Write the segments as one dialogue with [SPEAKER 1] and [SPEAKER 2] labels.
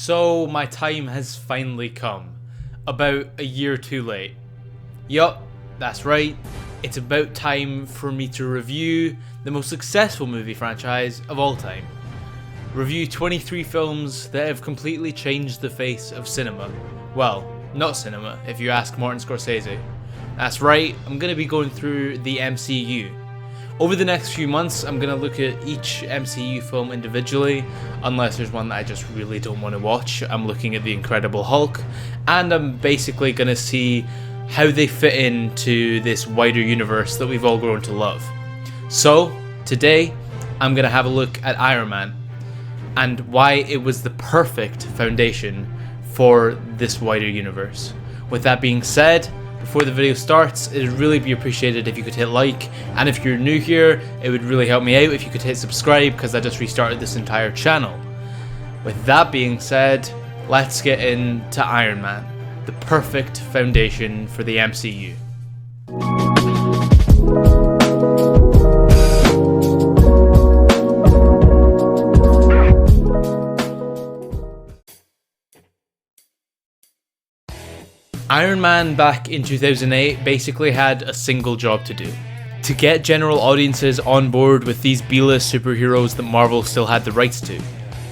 [SPEAKER 1] So my time has finally come. About a year too late. Yup, that's right. It's about time for me to review the most successful movie franchise of all time. Review 23 films that have completely changed the face of cinema. Well, not cinema, if you ask Martin Scorsese. That's right, I'm going to be going through the MCU. Over the next few months, I'm going to look at each MCU film individually, unless there's one that I just really don't want to watch. I'm looking at The Incredible Hulk, and I'm basically going to see how they fit into this wider universe that we've all grown to love. So, today, I'm going to have a look at Iron Man, and why it was the perfect foundation for this wider universe. With that being said, before the video starts, it would really be appreciated if you could hit like, and if you're new here, it would really help me out if you could hit subscribe, because I just restarted this entire channel. With that being said, let's get into Iron Man, the perfect foundation for the MCU. Iron Man back in 2008 basically had a single job to do. To get general audiences on board with these B-list superheroes that Marvel still had the rights to.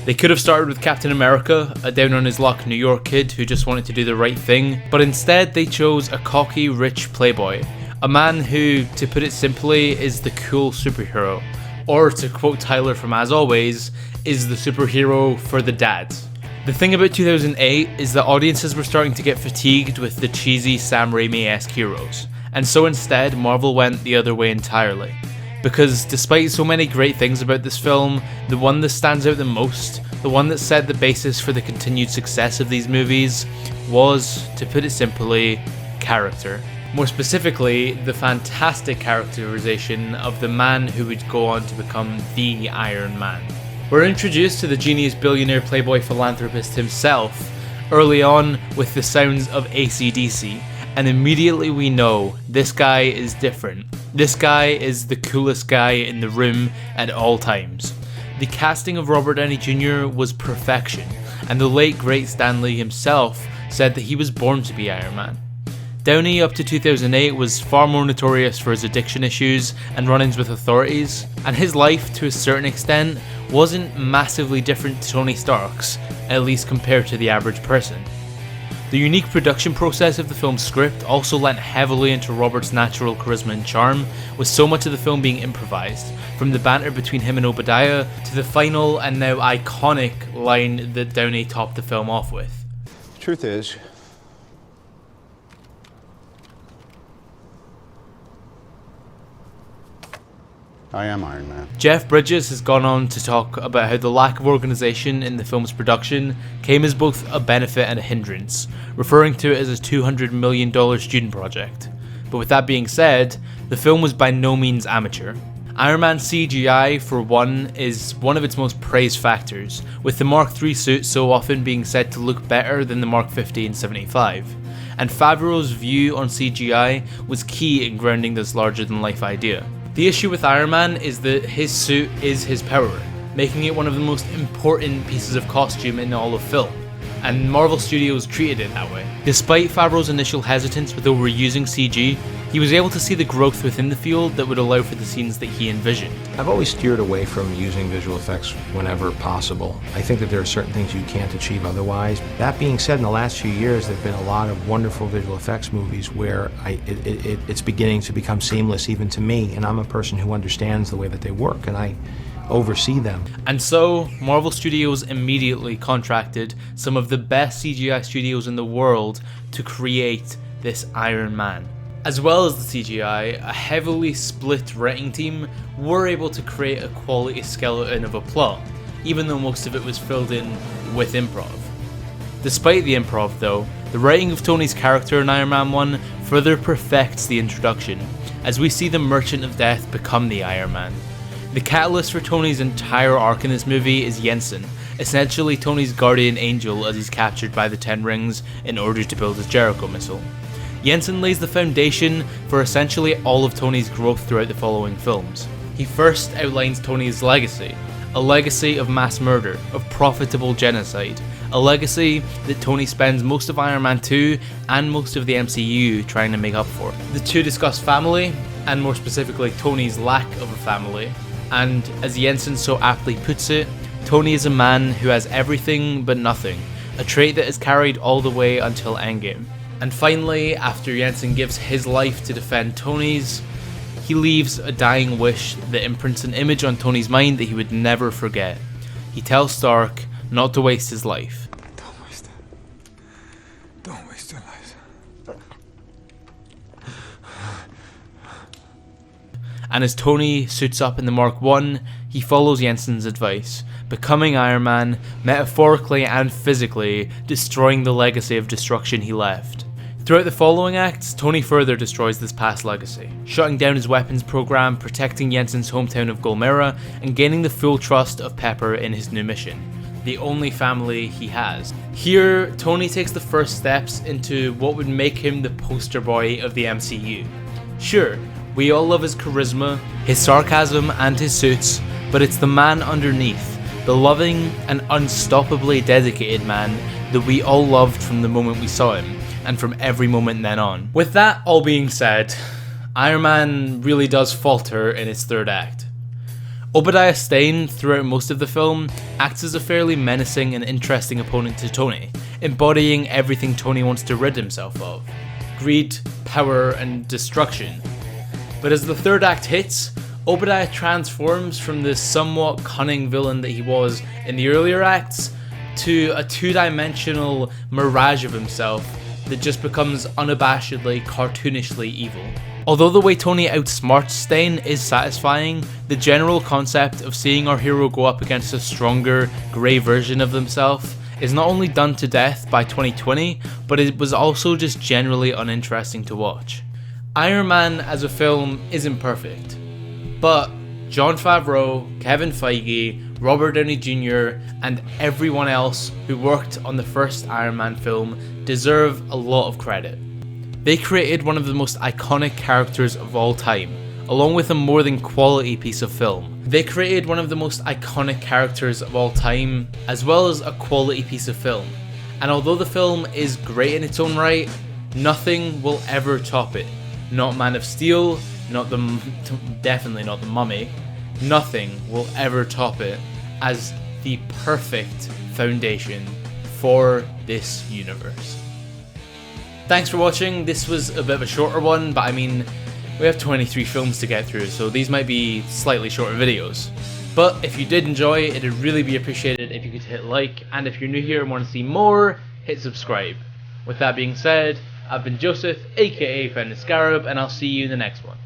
[SPEAKER 1] They could have started with Captain America, a down-on-his-luck New York kid who just wanted to do the right thing, but instead they chose a cocky, rich playboy. A man who, to put it simply, is the cool superhero. Or to quote Tyler from As Always, is the superhero for the dads. The thing about 2008 is that audiences were starting to get fatigued with the cheesy Sam Raimi-esque heroes, and so instead Marvel went the other way entirely. Because despite so many great things about this film, the one that stands out the most, the one that set the basis for the continued success of these movies, was, to put it simply, character. More specifically, the fantastic characterization of the man who would go on to become the Iron Man. We're introduced to the genius billionaire playboy philanthropist himself early on with the sounds of AC/DC, and immediately we know this guy is different. This guy is the coolest guy in the room at all times. The casting of Robert Downey Jr. was perfection, and the late great Stan Lee himself said that he was born to be Iron Man. Downey up to 2008 was far more notorious for his addiction issues and run-ins with authorities, and his life, to a certain extent, wasn't massively different to Tony Stark's, at least compared to the average person. The unique production process of the film's script also lent heavily into Robert's natural charisma and charm, with so much of the film being improvised, from the banter between him and Obadiah to the final and now iconic line that Downey topped the film off with.
[SPEAKER 2] The truth is, I am Iron Man.
[SPEAKER 1] Jeff Bridges has gone on to talk about how the lack of organisation in the film's production came as both a benefit and a hindrance, referring to it as a $200 million student project. But with that being said, the film was by no means amateur. Iron Man CGI, for one, is one of its most praised factors, with the Mark III suit so often being said to look better than the Mark 50 and 75. And Favreau's view on CGI was key in grounding this larger-than-life idea. The issue with Iron Man is that his suit is his power, making it one of the most important pieces of costume in all of film, and Marvel Studios treated it that way. Despite Favreau's initial hesitance with overusing CG, he was able to see the growth within the field that would allow for the scenes that he envisioned.
[SPEAKER 3] I've always steered away from using visual effects whenever possible. I think that there are certain things you can't achieve otherwise. That being said, in the last few years, there have been a lot of wonderful visual effects movies where it's beginning to become seamless even to me, and I'm a person who understands the way that they work, and I oversee them.
[SPEAKER 1] And so, Marvel Studios immediately contracted some of the best CGI studios in the world to create this Iron Man. As well as the CGI, a heavily split writing team were able to create a quality skeleton of a plot, even though most of it was filled in with improv. Despite the improv though, the writing of Tony's character in Iron Man 1 further perfects the introduction, as we see the Merchant of Death become the Iron Man. The catalyst for Tony's entire arc in this movie is Jensen, essentially Tony's guardian angel as he's captured by the Ten Rings in order to build his Jericho missile. Jensen lays the foundation for essentially all of Tony's growth throughout the following films. He first outlines Tony's legacy, a legacy of mass murder, of profitable genocide, a legacy that Tony spends most of Iron Man 2 and most of the MCU trying to make up for. The two discuss family, and more specifically Tony's lack of a family, and as Jensen so aptly puts it, Tony is a man who has everything but nothing, a trait that is carried all the way until Endgame. And finally, after Jensen gives his life to defend Tony's, he leaves a dying wish that imprints an image on Tony's mind that he would never forget. He tells Stark not to waste his life.
[SPEAKER 4] Don't waste it. Don't waste your life.
[SPEAKER 1] And as Tony suits up in the Mark I, he follows Jensen's advice, becoming Iron Man, metaphorically and physically destroying the legacy of destruction he left. Throughout the following acts, Tony further destroys this past legacy, shutting down his weapons program, protecting Jensen's hometown of Golmera, and gaining the full trust of Pepper in his new mission, the only family he has. Here, Tony takes the first steps into what would make him the poster boy of the MCU. Sure, we all love his charisma, his sarcasm, and his suits, but it's the man underneath, the loving and unstoppably dedicated man that we all loved from the moment we saw him, and from every moment then on. With that all being said, Iron Man really does falter in its third act. Obadiah Stane, throughout most of the film, acts as a fairly menacing and interesting opponent to Tony, embodying everything Tony wants to rid himself of: greed, power, and destruction. But as the third act hits, Obadiah transforms from the somewhat cunning villain that he was in the earlier acts to a two-dimensional mirage of himself that just becomes unabashedly, cartoonishly evil. Although the way Tony outsmarts Stane is satisfying, the general concept of seeing our hero go up against a stronger, grey version of themselves is not only done to death by 2020, but it was also just generally uninteresting to watch. Iron Man as a film isn't perfect, but Jon Favreau, Kevin Feige, Robert Downey Jr., and everyone else who worked on the first Iron Man film deserve a lot of credit. They created one of the most iconic characters of all time, along with a more than quality piece of film. They created one of the most iconic characters of all time, as well as a quality piece of film. And although the film is great in its own right, nothing will ever top it. Not Man of Steel, definitely not The Mummy. Nothing will ever top it as the perfect foundation for this universe. Thanks for watching. This was a bit of a shorter one, but I mean, we have 23 films to get through, so these might be slightly shorter videos. But if you did enjoy, it'd really be appreciated if you could hit like, and if you're new here and want to see more, hit subscribe. With that being said, I've been Joseph, aka Scarab, and I'll see you in the next one.